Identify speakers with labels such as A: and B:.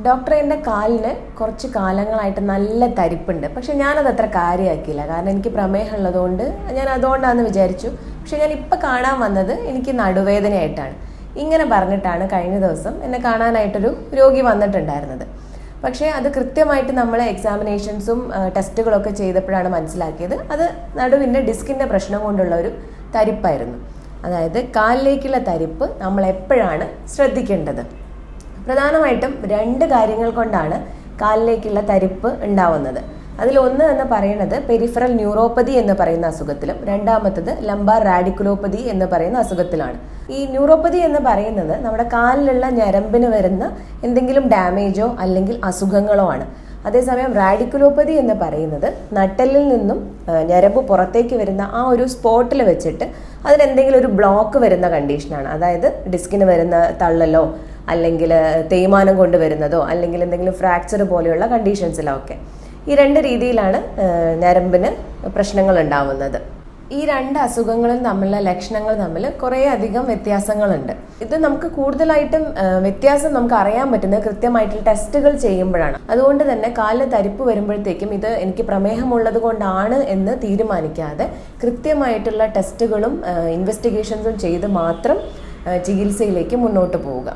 A: ഡോക്ടറെ, എൻ്റെ കാലിന് കുറച്ച് കാലങ്ങളായിട്ട് നല്ല തരിപ്പുണ്ട്. പക്ഷെ ഞാനത് അത്ര കാര്യമാക്കിയില്ല. കാരണം എനിക്ക് പ്രമേഹം ഉള്ളതുകൊണ്ട് ഞാൻ അതുകൊണ്ടാണെന്ന് വിചാരിച്ചു. പക്ഷെ ഞാൻ ഇപ്പം കാണാൻ വന്നത് എനിക്ക് നടുവേദനയായിട്ടാണ്. ഇങ്ങനെ പറഞ്ഞിട്ടാണ് കഴിഞ്ഞ ദിവസം എന്നെ കാണാനായിട്ടൊരു രോഗി വന്നിട്ടുണ്ടായിരുന്നത്. പക്ഷേ അത് കൃത്യമായിട്ട് നമ്മൾ എക്സാമിനേഷൻസും ടെസ്റ്റുകളൊക്കെ ചെയ്തപ്പോഴാണ് മനസ്സിലാക്കിയത് അത് നടുവിൻ്റെ ഡിസ്കിൻ്റെ പ്രശ്നം കൊണ്ടുള്ള ഒരു തരിപ്പായിരുന്നു. അതായത് കാലിലേക്കുള്ള തരിപ്പ് നമ്മൾ എപ്പോഴാണ് ശ്രദ്ധിക്കേണ്ടത്? പ്രധാനമായിട്ടും 2 കാര്യങ്ങൾ കൊണ്ടാണ് കാലിലേക്കുള്ള തരിപ്പ് ഉണ്ടാവുന്നത്. അതിലൊന്ന് എന്ന് പറയുന്നത് പെരിഫറൽ ന്യൂറോപ്പതി എന്ന് പറയുന്ന അസുഖത്തിലും രണ്ടാമത്തത് ലംബാർ റാഡിക്കുലോപ്പതി എന്ന് പറയുന്ന അസുഖത്തിലാണ്. ഈ ന്യൂറോപ്പതി എന്ന് പറയുന്നത് നമ്മുടെ കാലിലുള്ള ഞരമ്പിന് വരുന്ന എന്തെങ്കിലും ഡാമേജോ അല്ലെങ്കിൽ അസുഖങ്ങളോ ആണ്. അതേസമയം റാഡിക്കുലോപ്പതി എന്ന് പറയുന്നത് നട്ടെല്ലിൽ നിന്നും ഞരമ്പ് പുറത്തേക്ക് വരുന്ന ആ ഒരു സ്പോട്ടിൽ വെച്ചിട്ട് അതിനെന്തെങ്കിലും ഒരു ബ്ലോക്ക് വരുന്ന കണ്ടീഷനാണ്. അതായത് ഡിസ്കിന് വരുന്ന തള്ളലോ അല്ലെങ്കിൽ തേയ്മാനം കൊണ്ട് വരുന്നതോ അല്ലെങ്കിൽ എന്തെങ്കിലും ഫ്രാക്ചർ പോലെയുള്ള കണ്ടീഷൻസിലൊക്കെ ഈ 2 രീതിയിലാണ് ഞരമ്പിന് പ്രശ്നങ്ങൾ ഉണ്ടാവുന്നത്. ഈ 2 അസുഖങ്ങളും തമ്മിലുള്ള ലക്ഷണങ്ങൾ തമ്മിൽ കുറേ അധികം വ്യത്യാസങ്ങളുണ്ട്. ഇത് നമുക്ക് കൂടുതലായിട്ടും വ്യത്യാസം നമുക്ക് അറിയാൻ പറ്റുന്നത് കൃത്യമായിട്ടുള്ള ടെസ്റ്റുകൾ ചെയ്യുമ്പോഴാണ്. അതുകൊണ്ട് തന്നെ കാലിന് തരിപ്പ് വരുമ്പോഴത്തേക്കും ഇത് എനിക്ക് പ്രമേഹമുള്ളത് കൊണ്ടാണ് എന്ന് തീരുമാനിക്കാതെ കൃത്യമായിട്ടുള്ള ടെസ്റ്റുകളും ഇൻവെസ്റ്റിഗേഷൻസും ചെയ്ത് മാത്രം ചികിത്സയിലേക്ക് മുന്നോട്ട് പോവുക.